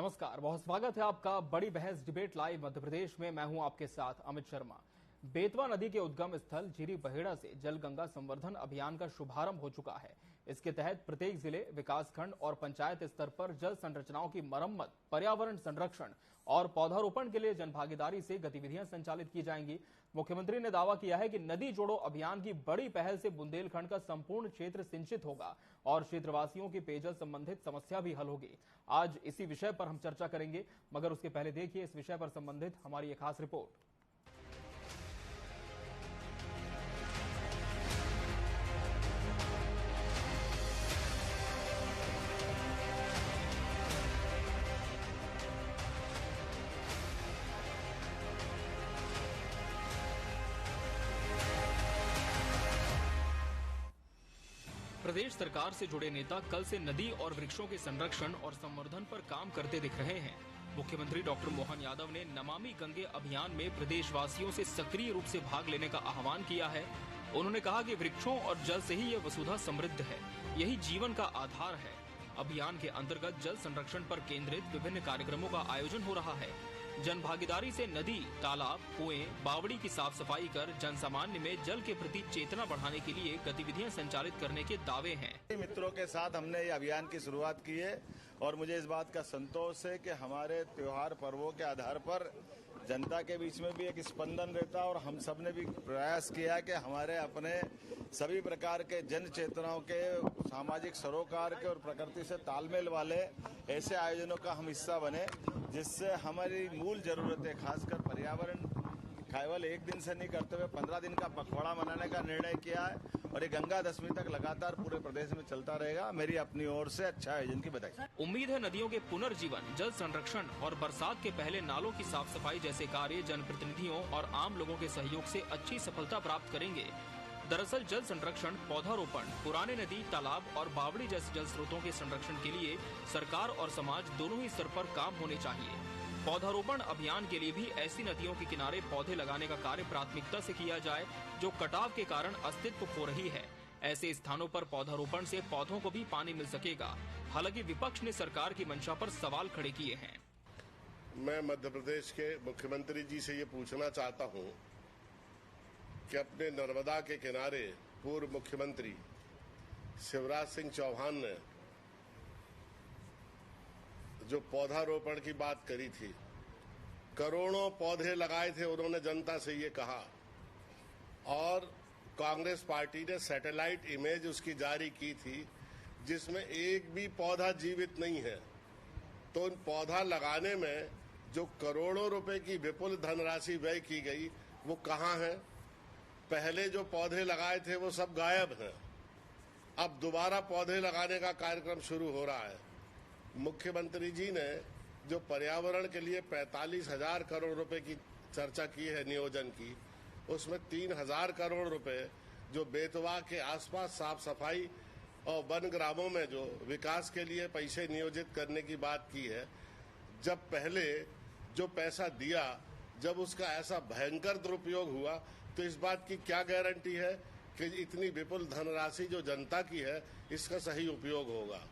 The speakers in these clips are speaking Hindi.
नमस्कार, बहुत स्वागत है आपका बड़ी बहस डिबेट लाइव मध्य प्रदेश में। मैं हूं आपके साथ अमित शर्मा। बेतवा नदी के उद्गम स्थल जीरी बहेड़ा से जल गंगा संवर्धन अभियान का शुभारंभ हो चुका है। इसके तहत प्रत्येक जिले, विकासखंड और पंचायत स्तर पर जल संरचनाओं की मरम्मत, पर्यावरण संरक्षण और पौधारोपण के लिए जनभागीदारी से गतिविधियां संचालित की जाएंगी। मुख्यमंत्री ने दावा किया है कि नदी जोड़ो अभियान की बड़ी पहल से बुंदेलखंड का संपूर्ण क्षेत्र सिंचित होगा और क्षेत्रवासियों की पेयजल संबंधित समस्या भी हल होगी। आज इसी विषय पर हम चर्चा करेंगे, मगर उसके पहले देखिए इस विषय पर संबंधित हमारी एक खास रिपोर्ट। प्रदेश सरकार से जुड़े नेता कल से नदी और वृक्षों के संरक्षण और संवर्धन पर काम करते दिख रहे हैं। मुख्यमंत्री डॉक्टर मोहन यादव ने नमामि गंगे अभियान में प्रदेशवासियों से सक्रिय रूप से भाग लेने का आह्वान किया है। उन्होंने कहा कि वृक्षों और जल से ही यह वसुधा समृद्ध है, यही जीवन का आधार है। अभियान के अंतर्गत जल संरक्षण पर केंद्रित विभिन्न कार्यक्रमों का आयोजन हो रहा है। जन भागीदारी से नदी, तालाब, कुएं, बावड़ी की साफ सफाई कर जन सामान्य में जल के प्रति चेतना बढ़ाने के लिए गतिविधियां संचालित करने के दावे हैं। मित्रों के साथ हमने ये अभियान की शुरुआत की है और मुझे इस बात का संतोष है कि हमारे त्योहार पर्वों के आधार पर जनता के बीच में भी एक स्पंदन रहता और हम सब ने भी प्रयास किया कि हमारे अपने सभी प्रकार के जन चेतनाओं के, सामाजिक सरोकार के और प्रकृति से तालमेल वाले ऐसे आयोजनों का हम हिस्सा बने, जिससे हमारी मूल जरूरतें, खासकर पर्यावरण, केवल एक दिन से नहीं करते हुए 15 दिन का पखवाड़ा मनाने का निर्णय किया है और ये गंगा दशमी तक लगातार पूरे प्रदेश में चलता रहेगा। मेरी अपनी ओर से अच्छा आयोजन की बधाई। उम्मीद है नदियों के पुनर्जीवन, जल संरक्षण और बरसात के पहले नालों की साफ सफाई जैसे कार्य जनप्रतिनिधियों और आम लोगों के सहयोग से अच्छी सफलता प्राप्त करेंगे। दरअसल जल संरक्षण, पौधारोपण, पुराने नदी, तालाब और बावड़ी जैसे जल स्रोतों के संरक्षण के लिए सरकार और समाज दोनों ही स्तर पर काम होने चाहिए। पौधारोपण अभियान के लिए भी ऐसी नदियों के किनारे पौधे लगाने का कार्य प्राथमिकता से किया जाए जो कटाव के कारण अस्तित्व खो रही है। ऐसे स्थानों पर पौधारोपण से पौधों को भी पानी मिल सकेगा। हालांकि विपक्ष ने सरकार की मंशा पर सवाल खड़े किए हैं। मैं मध्य प्रदेश के मुख्यमंत्री जी से ये पूछना चाहता हूँ कि अपने नर्मदा के किनारे पूर्व मुख्यमंत्री शिवराज सिंह चौहान ने जो पौधारोपण की बात करी थी, करोड़ों पौधे लगाए थे उन्होंने, जनता से ये कहा, और कांग्रेस पार्टी ने सैटेलाइट इमेज उसकी जारी की थी जिसमें एक भी पौधा जीवित नहीं है। तो उन पौधा लगाने में जो करोड़ों रुपए की विपुल धनराशि व्यय की गई वो कहाँ है? पहले जो पौधे लगाए थे वो सब गायब हैं। अब दोबारा पौधे लगाने का कार्यक्रम शुरू हो रहा है। मुख्यमंत्री जी ने जो पर्यावरण के लिए 45,000 करोड़ रुपए की चर्चा की है नियोजन की, उसमें 3,000 करोड़ रुपए जो बेतवा के आसपास साफ सफाई और वन ग्रामों में जो विकास के लिए पैसे नियोजित करने की बात की है। जब पहले जो पैसा दिया, जब उसका ऐसा भयंकर दुरुपयोग हुआ, तो इस बात की क्या गारंटी है कि इतनी विपुल धनराशि जो जनता की है इसका सही उपयोग होगा?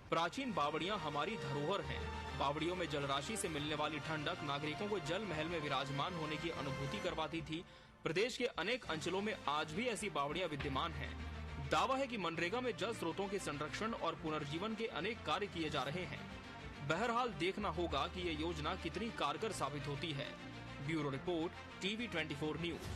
प्राचीन बावड़ियां हमारी धरोहर हैं। बावड़ियों में जलराशि से मिलने वाली ठंडक नागरिकों को जल महल में विराजमान होने की अनुभूति करवाती थी। प्रदेश के अनेक अंचलों में आज भी ऐसी बावड़ियां विद्यमान हैं। दावा है कि मनरेगा में जल स्रोतों के संरक्षण और पुनर्जीवन के अनेक कार्य किए जा रहे हैं। बहरहाल देखना होगा कि ये योजना कितनी कारगर साबित होती है। Bureau report, TV 24 news.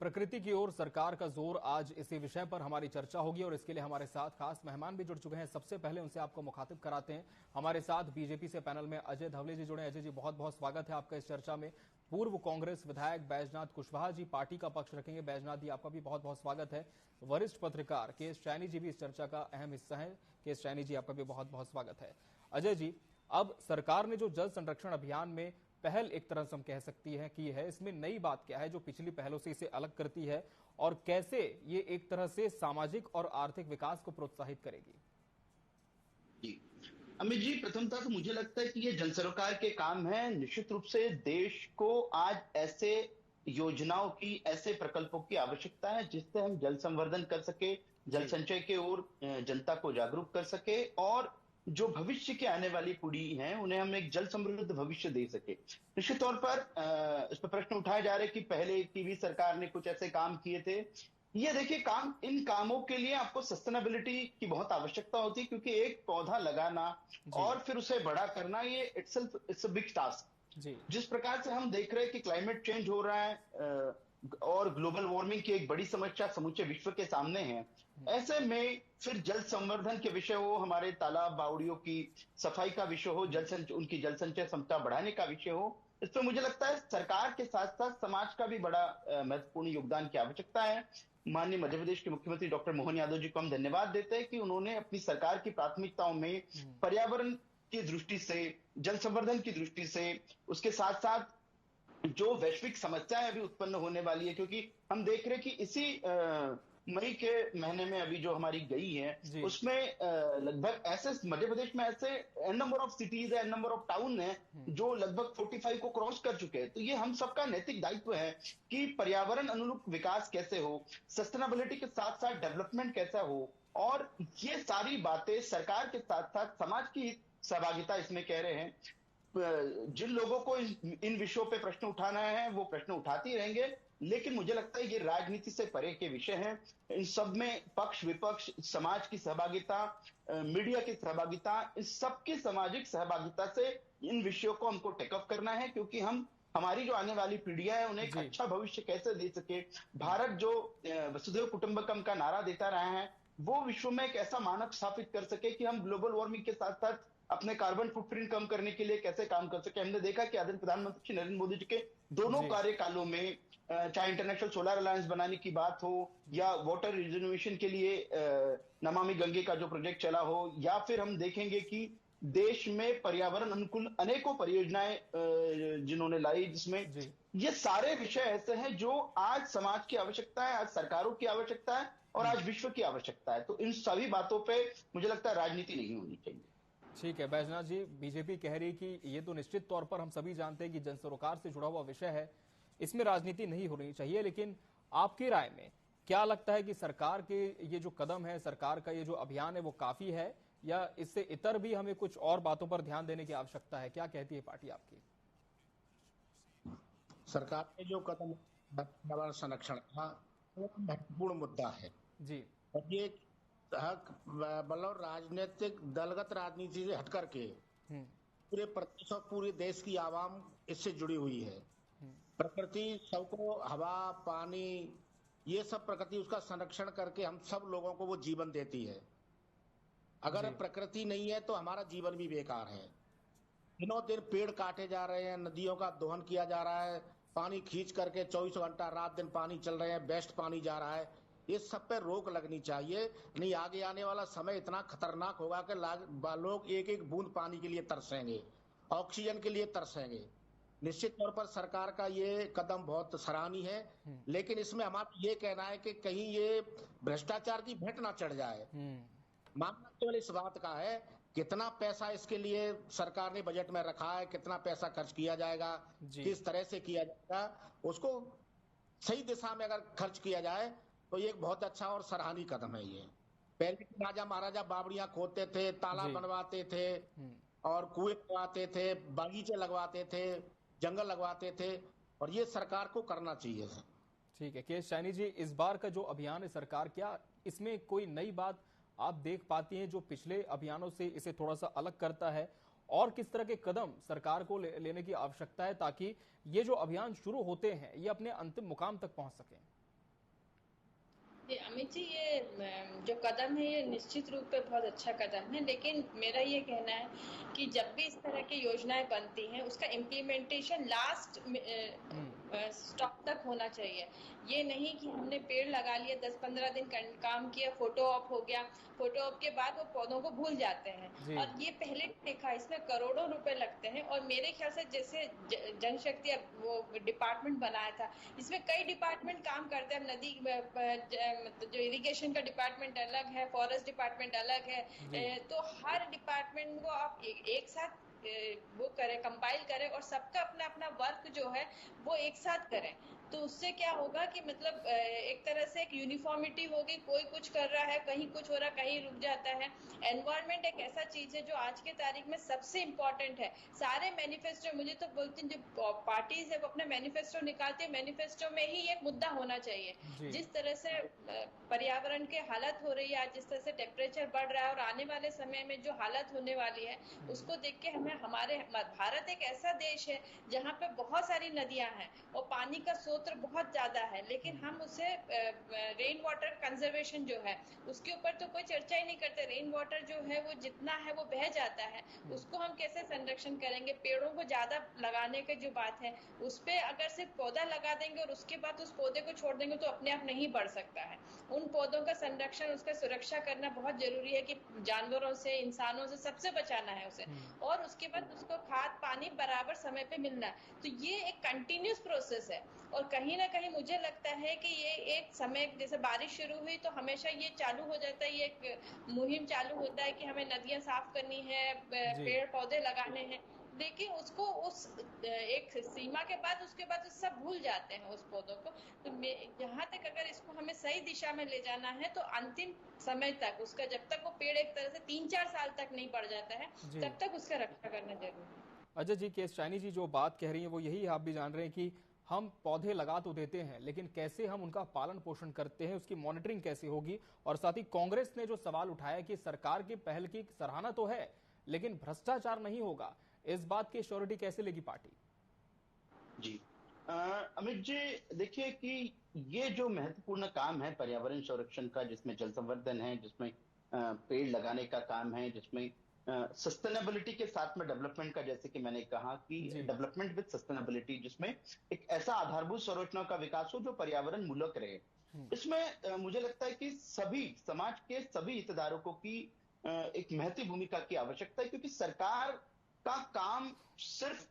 प्रकृति की ओर सरकार का जोर, आज इसी विषय पर हमारी चर्चा होगी और इसके लिए हमारे साथ खास मेहमान भी जुड़ चुके हैं। सबसे पहले उनसे आपको मुखातिब कराते हैं। हमारे साथ बीजेपी से पैनल में अजय धवले जी जुड़े। अजय जी, बहुत बहुत स्वागत है आपका इस चर्चा में। पूर्व कांग्रेस विधायक बैजनाथ कुशवाहा जी पार्टी का पक्ष रखेंगे। बैजनाथ जी, आपका भी बहुत बहुत स्वागत है। वरिष्ठ पत्रकार केएस चैनी जी भी इस चर्चा का अहम हिस्सा है। केएस चैनी जी, आपका भी बहुत बहुत स्वागत है। अजय जी, अब सरकार ने जो जल संरक्षण अभियान में पहल एक तरह से हम कह सकती है की है, इसमें नई बात क्या है जो पिछली पहलों से इसे अलग करती है और कैसे ये एक तरह से सामाजिक और आर्थिक विकास को प्रोत्साहित करेगी? जी अमित जी, प्रथमतः तो मुझे लगता है कि ये जन सरोकार के काम है। निश्चित रूप से देश को आज ऐसे योजनाओं की, ऐसे प्रकल्पों की आवश्यकता है जिससे हम जल संवर्धन कर सके, जल संचय के ओर जनता को जागरूक कर सके और जो भविष्य की आने वाली पीढ़ी है उन्हें हम एक जल समृद्ध भविष्य दे सके। निश्चित तौर पर इस पर प्रश्न उठाए जा रहे कि पहले की भी सरकार ने कुछ ऐसे काम किए थे। ये देखिए, इन कामों के लिए आपको सस्टेनेबिलिटी की बहुत आवश्यकता होती है, क्योंकि एक पौधा लगाना और फिर उसे बड़ा करना, ये इट्स अ बिग टास्क। जिस प्रकार से हम देख रहे हैं कि क्लाइमेट चेंज हो रहा है और ग्लोबल वार्मिंग की एक बड़ी समस्या समूचे विश्व के सामने है, ऐसे में फिर जल संवर्धन के विषय हो, हमारे तालाब बावड़ियों की सफाई का विषय हो, उनकी जल संचय क्षमता बढ़ाने का विषय हो, इस पर मुझे लगता है सरकार के साथ साथ समाज का भी बड़ा महत्वपूर्ण योगदान की आवश्यकता है। माननीय मध्य प्रदेश के मुख्यमंत्री डॉक्टर मोहन यादव जी को हम धन्यवाद देते हैं कि उन्होंने अपनी सरकार की प्राथमिकताओं में पर्यावरण की दृष्टि से, जल संवर्धन की दृष्टि से, उसके साथ साथ जो वैश्विक समस्या है अभी उत्पन्न होने वाली है, क्योंकि हम देख रहे हैं कि इसी मई के महीने में अभी जो हमारी गई है उसमें लगभग ऐसे मध्य प्रदेश में ऐसे एन नंबर ऑफ सिटीज है, एन नंबर ऑफ टाउन है जो लगभग 45 को क्रॉस कर चुके हैं। तो ये हम सबका नैतिक दायित्व है कि पर्यावरण अनुरूप विकास कैसे हो, सस्टेनेबिलिटी के साथ साथ डेवलपमेंट कैसा हो, और ये सारी बातें सरकार के साथ साथ समाज की सहभागिता इसमें कह रहे हैं। जिन लोगों को इन विषयों पे प्रश्न उठाना है वो प्रश्न उठाते ही रहेंगे, लेकिन मुझे लगता है ये राजनीति से परे के विषय हैं। इन सब में पक्ष विपक्ष, समाज की सहभागिता, मीडिया की सहभागिता, इस सबकी सामाजिक सहभागिता से इन विषयों को हमको टेकअप करना है, क्योंकि हमारी जो आने वाली पीढ़ियां है उन्हें एक अच्छा भविष्य कैसे दे सके। भारत जो वसुधैव कुटुंबकम का नारा देता रहा है वो विश्व में एक ऐसा मानक स्थापित कर सके कि हम ग्लोबल वार्मिंग के साथ साथ अपने कार्बन फुटप्रिंट कम करने के लिए कैसे काम कर सके। हमने देखा कि आदरणीय प्रधानमंत्री श्री नरेंद्र मोदी जी के दोनों कार्यकालों में चाहे इंटरनेशनल सोलर अलायंस बनाने की बात हो, या वाटर रिजर्वेशन के लिए नमामि गंगे का जो प्रोजेक्ट चला हो, या फिर हम देखेंगे कि देश में पर्यावरण अनुकूल अनेकों परियोजनाएं जिन्होंने लाई, जिसमें ये सारे विषय ऐसे हैं जो आज समाज की आवश्यकता है, आज सरकारों की आवश्यकता है और आज विश्व की आवश्यकता है। तो इन सभी बातों पे मुझे लगता है राजनीति नहीं होनी चाहिए। ठीक है बैजनाथ जी, बीजेपी कह रही कि ये तो निश्चित तौर पर हम सभी जानते हैं कि जन सरोकार से जुड़ा हुआ विषय है, इसमें राजनीति नहीं होनी चाहिए, लेकिन आपकी राय में क्या लगता है कि सरकार के ये जो कदम है, सरकार का ये जो अभियान है वो काफी है, या इससे इतर भी हमें कुछ और बातों पर ध्यान देने की आवश्यकता है? क्या कहती है पार्टी आपकी? सरकार ने जो कदम पर्यावरण संरक्षण का वो महत्वपूर्ण मुद्दा है जी, और ये मतलब राजनीतिक दलगत राजनीति से हटकर के पूरे प्रदेश और पूरे देश की आवाम इससे जुड़ी हुई है। प्रकृति सबको हवा, पानी, ये सब प्रकृति उसका संरक्षण करके हम सब लोगों को वो जीवन देती है। अगर प्रकृति नहीं है तो हमारा जीवन भी बेकार है। दिनों दिन पेड़ काटे जा रहे हैं, नदियों का दोहन किया जा रहा है, पानी खींच करके 24 घंटा रात दिन पानी चल रहे हैं, बेस्ट पानी जा रहा है। ये सब पे रोक लगनी चाहिए, नहीं आगे आने वाला समय इतना खतरनाक होगा कि लोग एक एक बूंद पानी के लिए तरसेंगे, ऑक्सीजन के लिए तरसेंगे। निश्चित तौर पर सरकार का ये कदम बहुत सराहनीय है, लेकिन इसमें हमारा ये कहना है कि कहीं ये भ्रष्टाचार की भेंट ना चढ़ जाए। मामला केवल इस बात का है कितना पैसा इसके लिए सरकार ने बजट में रखा है, कितना पैसा खर्च किया जाएगा, किस तरह से किया जाएगा, उसको सही दिशा में अगर खर्च किया जाए तो ये एक बहुत अच्छा और सराहनीय कदम है। ये पहले राजा महाराजा बावड़ियां खोदते थे, तालाब बनवाते थे और कुएं लगवाते थे, बागीचे लगवाते थे, जंगल लगवाते थे, और ये सरकार को करना चाहिए। ठीक है के सैनी जी, इस बार का जो अभियान है सरकार, क्या इसमें कोई नई बात आप देख पाती हैं जो पिछले अभियानों से इसे थोड़ा सा अलग करता है, और किस तरह के कदम सरकार को लेने की आवश्यकता है ताकि ये जो अभियान शुरू होते हैं ये अपने अंतिम मुकाम तक पहुंच सके? अमित जी, ये जो कदम है ये निश्चित रूप पे बहुत अच्छा कदम है, लेकिन मेरा ये कहना है कि जब भी इस तरह की योजनाएं बनती हैं उसका इम्प्लीमेंटेशन लास्ट स्टॉप तक होना चाहिए। ये नहीं कि हमने पेड़ लगा लिया, 10-15 दिन काम किया, फोटो ऑप हो गया, फोटो ऑप के बाद वो पौधों को भूल जाते हैं। और ये पहले देखा, इसमें करोड़ों रुपए लगते हैं, और मेरे ख्याल से जैसे जनशक्ति वो डिपार्टमेंट बनाया था, इसमें कई डिपार्टमेंट काम करते हैं। नदी जो इरिगेशन का डिपार्टमेंट अलग है, फॉरेस्ट डिपार्टमेंट अलग है, तो हर डिपार्टमेंट को आप एक साथ वो करें, कंपाइल करें और सबका अपना अपना वर्क जो है वो एक साथ करें, तो उससे क्या होगा कि मतलब एक तरह से एक यूनिफॉर्मिटी होगी, कोई कुछ कर रहा है, कहीं कुछ हो रहा है, कहीं रुक जाता है। एनवायरमेंट एक ऐसा चीज है जो आज के तारीख में सबसे इम्पोर्टेंट है। सारे मैनिफेस्टो, मुझे तो बोलती हूँ जो पार्टीज है वो अपने मैनिफेस्टो निकालती है, मैनिफेस्टो में ही एक मुद्दा होना चाहिए। जिस तरह से पर्यावरण के हालत हो रही है आज, जिस तरह से टेम्परेचर बढ़ रहा है और आने वाले समय में जो हालत होने वाली है, उसको देख के हमें, हमारे भारत एक ऐसा देश है जहाँ पे बहुत सारी नदियां हैं और पानी का स्रोत बहुत ज्यादा है, लेकिन हम उसे रेन वाटर कंजर्वेशन जो है उसके ऊपर तो कोई चर्चा ही नहीं करते। रेन वाटर जो है वो जितना है वो बह जाता है, उसको हम कैसे संरक्षण करेंगे? पेड़ों को ज्यादा लगाने की जो बात है, उस पे अगर सिर्फ पौधा लगा देंगे और उसके बाद उस पौधे को छोड़ देंगे तो अपने आप नहीं बढ़ सकता है। उन पौधों का संरक्षण, उसका सुरक्षा करना बहुत जरूरी है कि जानवरों से, इंसानों से, सबसे बचाना है उसे, और उसके बाद उसको खाद पानी बराबर समय पे मिलना है। तो ये एक कंटिन्यूस प्रोसेस है और कहीं ना कहीं मुझे लगता है कि ये एक समय, जैसे बारिश शुरू हुई तो हमेशा ये चालू हो जाता है, ये एक मुहिम चालू होता है कि हमें नदियां साफ करनी है, पेड़ पौधे लगाने हैं, लेकिन उसको उस एक सीमा के बाद, उसके बाद सब भूल जाते हैं उस पौधों को। तो जहां तक अगर इसको हमें सही दिशा में ले जाना है तो अंतिम समय तक उसका, जब तक वो पेड़ एक तरह से 3-4 साल तक नहीं बढ़ जाता है, तब तक उसका रक्षा करना जरूरी है। अजय जी, केशचानी जी जो बात कह रही है वो यही आप भी जान रहे हैं कि हम पौधे लगा तो देते हैं, लेकिन कैसे हम उनका पालन पोषण करते हैं, उसकी मॉनिटरिंग कैसे होगी। और साथ ही कांग्रेस ने जो सवाल उठाया कि सरकार की पहल की सराहना तो है लेकिन भ्रष्टाचार नहीं होगा, इस बात की श्योरिटी कैसे लेगी पार्टी? जी अमित जी, देखिए कि ये जो महत्वपूर्ण काम है पर्यावरण संरक्षण का, जिसमें जल संवर्धन है, जिसमें पेड़ लगाने का काम है, जिसमें सस्टेनेबिलिटी के साथ में डेवलपमेंट का, जैसे कि मैंने कहा कि डेवलपमेंट विद सस्टेनेबिलिटी, जिसमें एक ऐसा आधारभूत संरचना का विकास हो जो पर्यावरण मूलक रहे, इसमें मुझे लगता है कि सभी समाज के सभी हितधारकों की एक महती भूमिका की आवश्यकता है। क्योंकि सरकार का काम सिर्फ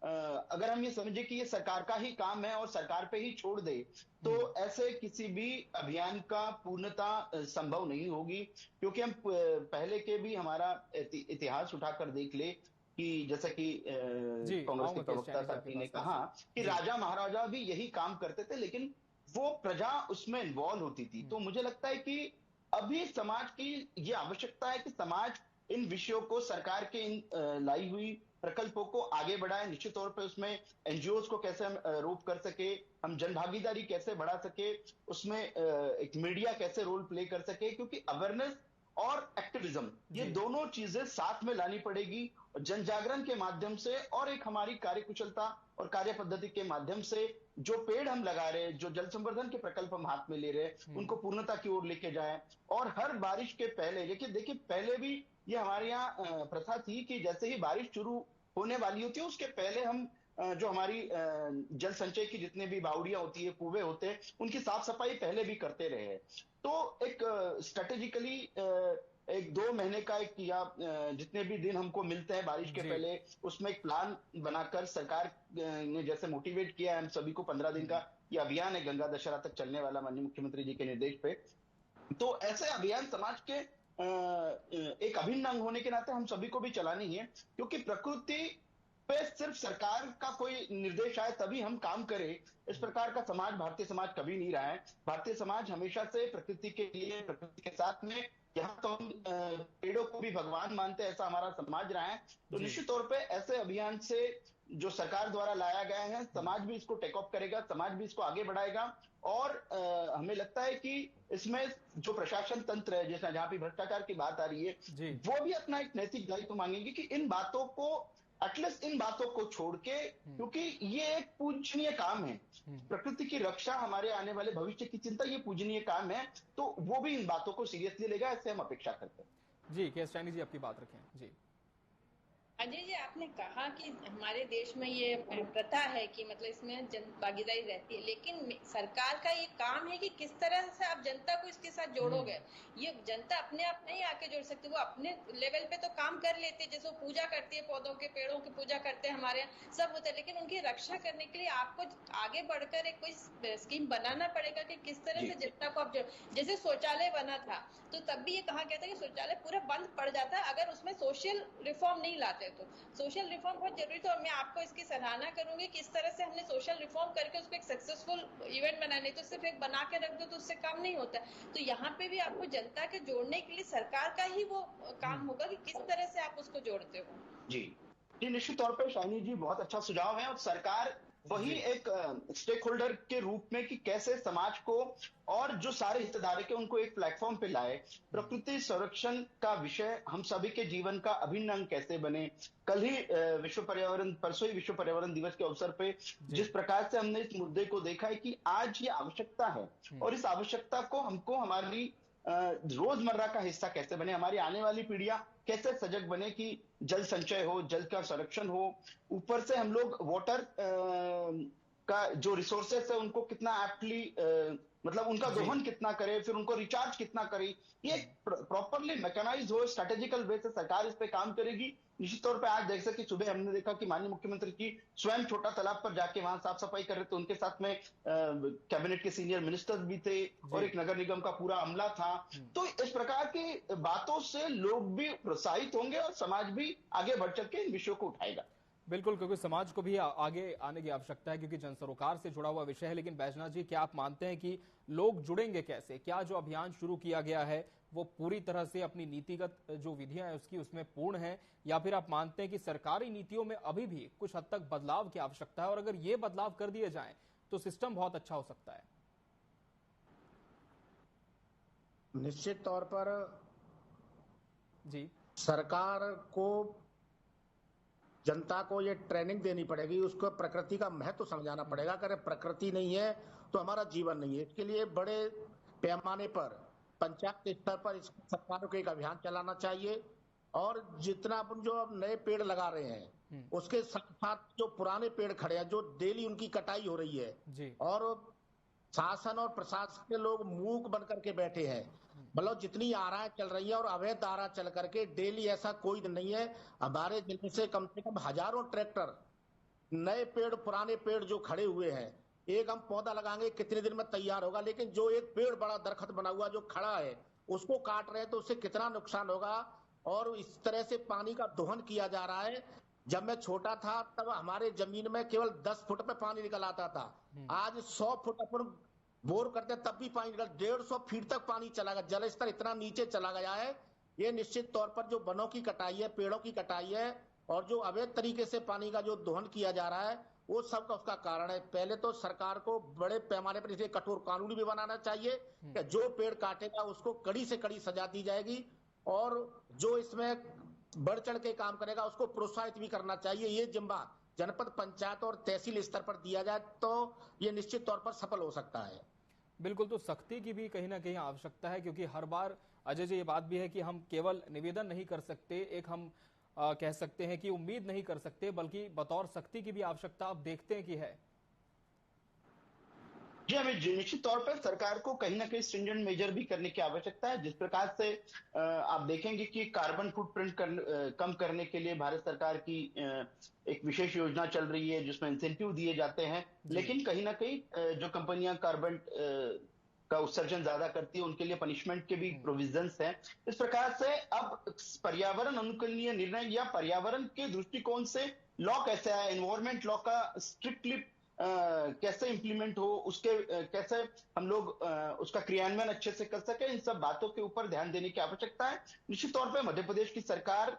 अगर हम ये समझे कि ये सरकार का ही काम है और सरकार पे ही छोड़ दे, तो ऐसे किसी भी अभियान का पूर्णता संभव नहीं होगी। क्योंकि हम पहले के भी हमारा इतिहास उठाकर देख ले कि जैसा कि कांग्रेस के प्रवक्ता साथी ने कहा कि राजा महाराजा भी यही काम करते थे, लेकिन वो प्रजा उसमें इन्वॉल्व होती थी। तो मुझे लगता है कि अभी समाज की ये आवश्यकता है कि समाज इन विषयों को, सरकार के इन लाई हुई प्रकल्पों को आगे बढ़ाए। निश्चित तौर पे उसमें एनजीओ को कैसे हम रोक कर सके, हम जन भागीदारी कैसे बढ़ा सके, उसमें एक मीडिया कैसे रोल प्ले कर सके, क्योंकि अवेयरनेस और एक्टिविज्म ये दोनों चीजें साथ में लानी पड़ेगी। जन जागरण के माध्यम से और एक हमारी कार्यकुशलता और कार्य पद्धति के माध्यम से जो पेड़ हम लगा रहे हैं, जो जल संवर्धन के प्रकल्प हम हाथ में ले रहे हैं, उनको पूर्णता की ओर लेके जाएं। और हर बारिश के पहले, देखिए पहले भी ये हमारे यहाँ प्रथा थी कि जैसे ही बारिश शुरू होने वाली होती है उसके पहले हम जो हमारी जल संचय की जितने भी बावड़ियां होती है, कुएं होते हैं, उनकी साफ सफाई पहले भी करते रहे हैं। तो एक स्ट्रेटेजिकली 1-2 महीने का एक, या जितने भी दिन हमको मिलते हैं बारिश के पहले, उसमें एक प्लान बनाकर सरकार ने जैसे मोटिवेट किया है हम सभी को, 15 दिन का ये अभियान है गंगा दशहरा तक चलने वाला, माननीय मुख्यमंत्री जी के निर्देश पे। तो ऐसे अभियान समाज के एक अभिन्न अंग होने के नाते हम सभी को भी चलानी है। क्योंकि प्रकृति पे सिर्फ सरकार का कोई निर्देश आए तभी हम काम करें, इस प्रकार का समाज भारतीय समाज कभी नहीं रहा है। भारतीय समाज हमेशा से प्रकृति के लिए, प्रकृति के साथ में, यहाँ तो हम पेड़ों को भी भगवान मानते हैं, ऐसा हमारा समाज रहा है। तो निश्चित तौर पे ऐसे अभियान से जो सरकार द्वारा लाया गया है, समाज भी इसको टेक अप करेगा, समाज भी इसको आगे बढ़ाएगा। और हमें लगता है कि इसमें जो प्रशासन तंत्र है, जैसा जहां भी भ्रष्टाचार की बात आ रही है, वो भी अपना एक नैतिक दायित्व मांगेंगे कि इन बातों को, एटलीस्ट इन बातों को छोड़ के, क्योंकि ये एक पूजनीय काम है, प्रकृति की रक्षा, हमारे आने वाले भविष्य की चिंता, ये पूजनीय काम है। तो वो भी इन बातों को सीरियसली लेगा, ऐसे हम अपेक्षा करते हैं। जी, केशचानी जी आपकी बात रखें। जी अजय जी, आपने कहा कि हमारे देश में ये प्रथा है कि मतलब इसमें जन भागीदारी रहती है, लेकिन सरकार का ये काम है कि किस तरह से आप जनता को इसके साथ जोड़ोगे। ये जनता अपने आप नहीं आके जोड़ सकती, वो अपने लेवल पे तो काम कर लेती है, जैसे वो पूजा करती है, पौधों के, पेड़ों की पूजा करते हैं, हमारे यहाँ सब होता है, लेकिन उनकी रक्षा करने के लिए आपको आगे बढ़कर एक कोई स्कीम बनाना पड़ेगा कि किस तरह से जनता को आप जैसे शौचालय बना था तो तब भी ये कहा गया था कि शौचालय पूरा बंद पड़ जाता है अगर उसमें सोशल रिफॉर्म नहीं लाते। है। तो सोशल रिफॉर्म बहुत जरूरी था और मैं आपको इसकी सराहना करूंगी कि इस तरह से हमने सोशल रिफॉर्म करके उसको एक सक्सेसफुल इवेंट बनाने, तो सिर्फ एक बना के रख दो तो उससे काम नहीं होता। तो यहाँ पे भी आपको जनता के जोड़ने के लिए सरकार का ही वो काम होगा कि किस तरह से आप उसको जोड़ते हो। जी जी, निश्चित तौर पे शाइनी जी बहुत अच्छा सुझाव है, और सरकार वही एक स्टेक होल्डर के रूप में कि कैसे समाज को और जो सारे हितधारक है उनको एक प्लेटफॉर्म पे लाए। प्रकृति संरक्षण का विषय हम सभी के जीवन का अभिन्न अंग कैसे बने। कल ही परसों ही विश्व पर्यावरण दिवस के अवसर पे जिस प्रकार से हमने इस मुद्दे को देखा है कि आज ये आवश्यकता है, और इस आवश्यकता को हमको हमारी रोजमर्रा का हिस्सा कैसे बने, हमारी आने वाली पीढ़ियां कैसे सजग बने कि जल संचय हो, जल का संरक्षण हो। ऊपर से हम लोग वाटर का जो रिसोर्सेस है उनको कितना एप्टली मतलब उनका दोहन कितना करे, फिर उनको रिचार्ज कितना करे, ये प्रॉपरली मैकेनाइज हो, स्ट्रेटेजिकल वे से सरकार इस पे काम करेगी। निश्चित तौर पे आज देख सकते सुबह हमने देखा कि माननीय मुख्यमंत्री जी स्वयं छोटा तालाब पर जाके वहां साफ सफाई कर रहे थे, उनके साथ में कैबिनेट के सीनियर मिनिस्टर्स भी थे और एक नगर निगम का पूरा अमला था। तो इस प्रकार की बातों से लोग भी प्रोत्साहित होंगे और समाज भी आगे बढ़ चल के इन विषयों को उठाएगा। बिल्कुल, क्योंकि समाज को भी आगे आने की आवश्यकता है, क्योंकि जन सरोकार से जुड़ा हुआ विषय है। लेकिन बैजनाथ जी, क्या आप मानते हैं कि लोग जुड़ेंगे कैसे? क्या जो अभियान शुरू किया गया है वो पूरी तरह से अपनी नीतिगत जो विधियां हैं उसमें पूर्ण है, या फिर आप मानते हैं कि सरकारी नीतियों में अभी भी कुछ हद तक बदलाव की आवश्यकता है, और अगर ये बदलाव कर दिए जाएं तो सिस्टम बहुत अच्छा हो सकता है? निश्चित तौर पर जी, सरकार को जनता को ये ट्रेनिंग देनी पड़ेगी, उसको प्रकृति का महत्व समझाना पड़ेगा। अगर प्रकृति नहीं है तो हमारा जीवन नहीं है। इसके लिए बड़े पैमाने पर पंचायत स्तर पर सरकारों को एक अभियान चलाना चाहिए, और जितना अपन जो अब नए पेड़ लगा रहे हैं उसके साथ साथ जो पुराने पेड़ खड़े हैं, जो डेली उनकी कटाई हो रही है जी। और शासन और प्रशासन के लोग मूक बन करके बैठे हैं। मतलब जितनी आराएं चल रही है और अवैध आरा चल करके डेली, ऐसा कोई दिन नहीं है। हमारे जिले से कम हजारों ट्रैक्टर नए पेड़ पुराने पेड़ जो खड़े हुए हैं, एक हम पौधा लगाएंगे कितने दिन में तैयार होगा, लेकिन जो एक पेड़ बड़ा दरख्त बना हुआ जो खड़ा है उसको काट रहे हैं, तो उससे कितना नुकसान होगा। और इस तरह से पानी का दोहन किया जा रहा है। जब मैं छोटा था तब हमारे जमीन में केवल 10 फुट पे पानी निकल आता था, आज 100 फुट अपन बोर करते तब भी पानी निकल, 150 फीट तक पानी चला गया। जल स्तर इतना नीचे चला गया है। ये निश्चित तौर पर जो वनों की कटाई है, पेड़ों की कटाई है, और जो अवैध तरीके से पानी का जो दोहन किया जा रहा है, वो सब का उसका कारण है। पहले तो सरकार को बड़े पैमाने पर इसे कठोर कानून भी बनाना चाहिए कि जो पेड़ काटेगा उसको कड़ी से कड़ी सजा दी जाएगी, और जो इसमें बढ़ चढ़ के काम करेगा उसको प्रोत्साहित भी करना चाहिए। ये जिम्मा जनपद पंचायत और तहसील स्तर पर दिया जाए तो ये निश्चित तौर पर सफल हो सकता है। बिल्कुल, तो सख्ती की भी कहीं ना कहीं आवश्यकता है, क्योंकि हर बार अजय जी ये बात भी है कि हम केवल निवेदन नहीं कर सकते, एक हम कह सकते हैं कि उम्मीद नहीं कर सकते, बल्कि बतौर सख्ती की भी आवश्यकता आप देखते हैं कि है। जी, हमें निश्चित तौर पर सरकार को कहीं ना कहीं स्ट्रिंजेंट मेजर भी करने की आवश्यकता है। जिस प्रकार से आप देखेंगे कि कार्बन फुटप्रिंट कम करने के लिए भारत सरकार की एक विशेष योजना चल रही है जिसमें इंसेंटिव दिए जाते हैं, लेकिन कहीं ना कहीं जो कंपनियां कार्बन का उत्सर्जन ज्यादा करती है उनके लिए पनिशमेंट के भी प्रोविजंस हैं। इस प्रकार से अब पर्यावरण अनुकूलनीय निर्णय या पर्यावरण के दृष्टिकोण से लॉ कैसे है, एनवायरमेंट लॉ का स्ट्रिक्टली कैसे इंप्लीमेंट हो, उसके कैसे हम लोग उसका क्रियान्वयन अच्छे से कर सके, इन सब बातों के ऊपर ध्यान देने की आवश्यकता है। निश्चित तौर पे मध्य प्रदेश की सरकार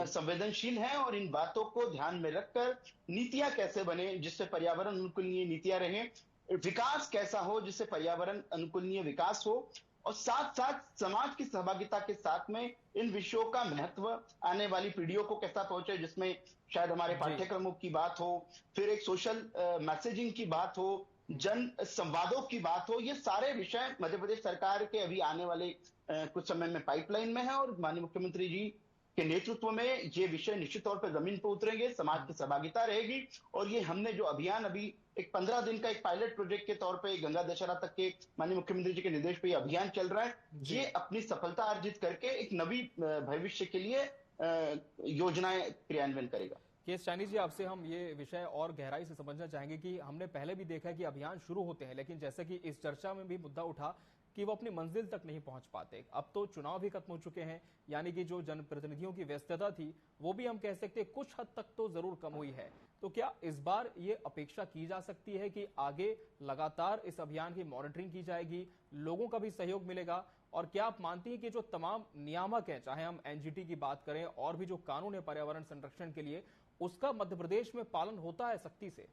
संवेदनशील है और इन बातों को ध्यान में रखकर नीतियां कैसे बने जिससे पर्यावरण अनुकूलनीय नीतियां रहें, विकास कैसा हो जिससे पर्यावरण अनुकूलनीय विकास हो, और साथ साथ समाज की सहभागिता के साथ में इन विषयों का महत्व आने वाली पीढ़ियों को कैसा पहुंचे, जिसमें शायद हमारे पाठ्यक्रमों की बात हो, फिर एक सोशल मैसेजिंग की बात हो, जन संवादों की बात हो। ये सारे विषय मध्य प्रदेश सरकार के अभी आने वाले कुछ समय में पाइपलाइन में है, और माननीय मुख्यमंत्री जी के नेतृत्व में ये विषय निश्चित तौर पर जमीन पर उतरेंगे, समाज की सहभागिता रहेगी। और ये हमने जो अभियान अभी एक 15 दिन का एक पायलट प्रोजेक्ट के तौर पे गंगा दशहरा तक के माननीय मुख्यमंत्री जी के निर्देश पे अभियान चल रहा है, ये अपनी सफलता अर्जित करके एक नवी भविष्य के लिए योजनाएं क्रियान्वयन करेगा। केस चाइनीज जी, आपसे हम ये विषय और गहराई से समझना चाहेंगे कि हमने पहले भी देखा है कि अभियान शुरू होते हैं, लेकिन जैसे कि इस चर्चा में भी मुद्दा उठा कि वो अपनी मंजिल तक नहीं पहुंच पाते। अब तो चुनाव भी खत्म हो चुके हैं, यानी कि जो जनप्रतिनिधियों की व्यस्तता थी वो भी हम कह सकते हैं कुछ हद तक तो जरूर कम हुई है। तो क्या इस बार ये अपेक्षा की जा सकती है कि आगे लगातार इस अभियान की मॉनिटरिंग की जाएगी, लोगों का भी सहयोग मिलेगा? और क्या आप मानती हैं कि जो तमाम नियामक हैं, चाहे हम एनजीटी की बात करें और भी जो कानून है पर्यावरण संरक्षण के लिए, उसका मध्य प्रदेश में पालन होता है सख्ती से?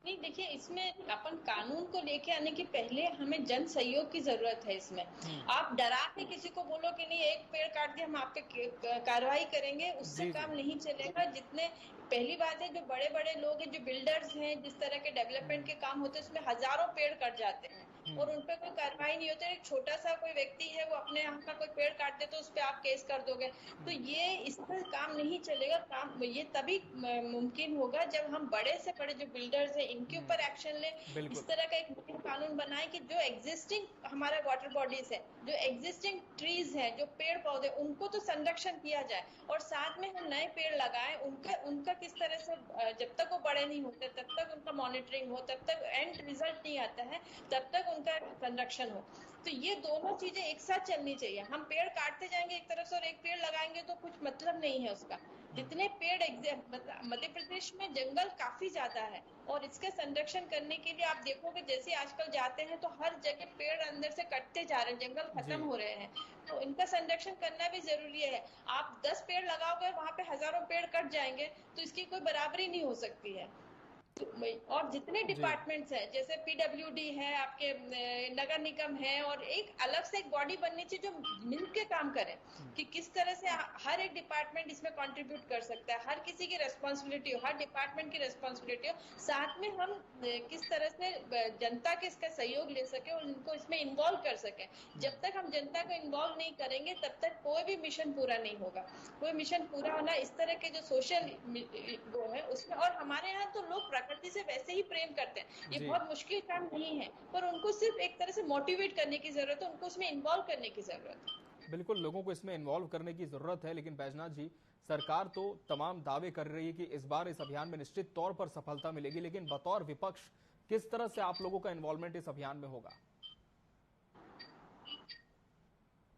नहीं, देखिए, इसमें अपन कानून को लेके आने के पहले हमें जन सहयोग की जरूरत है। इसमें आप डरा के किसी को बोलो कि नहीं एक पेड़ काट के हम आप पे कार्रवाई करेंगे, उससे काम नहीं चलेगा। जितने पहली बात है, जो बड़े बड़े लोग हैं, जो बिल्डर्स हैं, जिस तरह के डेवलपमेंट के काम होते हैं उसमें हजारों पेड़ कट जाते हैं और उन पे कोई कार्रवाई नहीं होती। एक छोटा सा कोई व्यक्ति है, वो अपने यहाँ का कोई पेड़ काट दे तो उस पे आप केस कर दोगे, तो ये इस पर काम नहीं चलेगा। काम ये तभी मुमकिन होगा जब हम बड़े से बड़े जो बिल्डर्स हैं इनके ऊपर एक्शन ले। इस तरह का एक कानून बनाए कि जो एग्जिस्टिंग हमारा वाटर बॉडीज है, जो एग्जिस्टिंग ट्रीज है, जो पेड़ पौधे, उनको तो संरक्षण किया जाए और साथ में हम नए पेड़ लगाएं। उनका किस तरह से जब तक वो बड़े नहीं होते तब तक उनका मॉनिटरिंग हो, तब तक एंड रिजल्ट नहीं आता है, तब तक उनका संरक्षण हो। तो ये दोनों चीजें एक साथ चलनी चाहिए। हम पेड़ काटते जाएंगे एक तरफ से और एक पेड़ लगाएंगे तो कुछ मतलब नहीं है उसका। जितने पेड़ मध्य प्रदेश में जंगल काफी ज्यादा है और इसका संरक्षण करने के लिए आप देखोगे जैसे आजकल जाते हैं तो हर जगह पेड़ अंदर से कटते जा रहे हैं, जंगल खत्म हो रहे हैं, तो इनका संरक्षण करना भी जरूरी है। आप 10 पेड़ लगाओगे, वहां पे हजारों पेड़ कट जाएंगे तो इसकी कोई बराबरी नहीं हो सकती है। और जितने डिपार्टमेंट्स हैं, जैसे पीडब्ल्यूडी है, आपके नगर निगम है, और एक अलग से एक बॉडी बननी चाहिए जो मिलकर काम करे कि किस तरह से हर एक डिपार्टमेंट इसमें कंट्रीब्यूट कर सकता है, हर किसी की रेस्पॉन्सिबिलिटी हो, हर डिपार्टमेंट की रेस्पॉन्सिबिलिटी हो, साथ में हम किस तरह से जनता के इसका सहयोग ले सके और उनको इसमें इन्वॉल्व कर सके। जब तक हम जनता को इन्वॉल्व नहीं करेंगे तब तक कोई भी मिशन पूरा नहीं होगा। कोई मिशन पूरा होना इस तरह के जो सोशल वो है उसमें, और हमारे यहाँ तो लोग प्रकृति से वैसे ही प्रेम करते हैं, ये बहुत मुश्किल काम नहीं है, पर उनको सिर्फ एक तरह से मोटिवेट करने की जरूरत है, उनको उसमें इन्वॉल्व करने की जरूरत है। बिल्कुल, लोगों को इसमें इन्वॉल्व करने की जरूरत है। लेकिन बैजनाथ जी, सरकार तो तमाम दावे कर रही है कि इस बार इस अभियान में निश्चित तौर पर सफलता मिलेगी, लेकिन बतौर विपक्ष किस तरह से आप लोगों का इन्वॉल्वमेंट इस अभियान में होगा?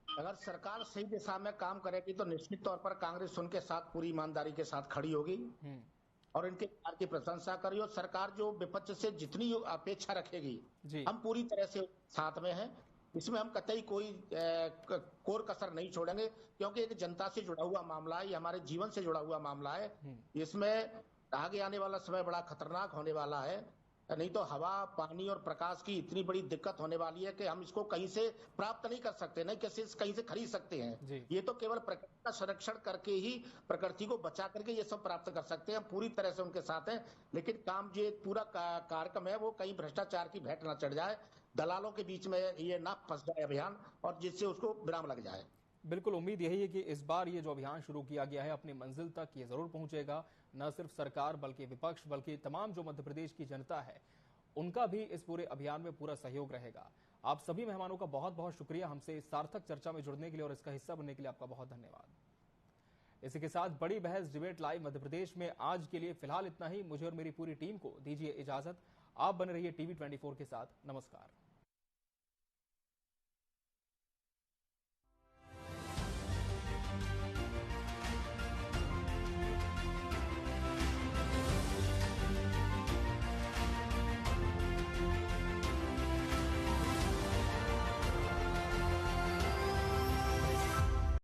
अगर सरकार सही दिशा में काम करेगी तो निश्चित तौर पर कांग्रेस उनके साथ पूरी ईमानदारी के साथ खड़ी होगी और इनके कार्य की प्रशंसा करी। और सरकार जो विपक्ष से जितनी अपेक्षा रखेगी हम पूरी तरह से साथ में हैं। इसमें हम कतई कोई कोर कसर नहीं छोड़ेंगे, क्योंकि एक जनता से जुड़ा हुआ मामला है, ये हमारे जीवन से जुड़ा हुआ मामला है। इसमें आगे आने वाला समय बड़ा खतरनाक होने वाला है। नहीं तो हवा, पानी और प्रकाश की इतनी बड़ी दिक्कत होने वाली है कि हम इसको कहीं से प्राप्त नहीं कर सकते, नहीं कहीं से खरीद सकते हैं। ये तो केवल प्रकृति का संरक्षण करके ही, प्रकृति को बचा करके ये सब प्राप्त कर सकते हैं। हम पूरी तरह से उनके साथ हैं, लेकिन काम जो पूरा कार्यक्रम है वो कहीं भ्रष्टाचार की भेंट न चढ़ जाए, दलालों के बीच में ये ना फंस जाए अभियान, और जिससे उसको विराम लग जाए। बिल्कुल, उम्मीद यही है कि इस बार ये जो अभियान शुरू किया गया है अपनी मंजिल तक ये जरूर पहुंचेगा। न सिर्फ सरकार बल्कि विपक्ष, बल्कि तमाम जो मध्य प्रदेश की जनता है उनका भी इस पूरे अभियान में पूरा सहयोग रहेगा। आप सभी मेहमानों का बहुत बहुत शुक्रिया हमसे इस सार्थक चर्चा में जुड़ने के लिए और इसका हिस्सा बनने के लिए आपका बहुत धन्यवाद। इसी के साथ बड़ी बहस डिबेट लाइव मध्य प्रदेश में आज के लिए फिलहाल इतना ही। मुझे और मेरी पूरी टीम को दीजिए इजाजत। आप बने रहिए टीवी 24 के साथ। नमस्कार।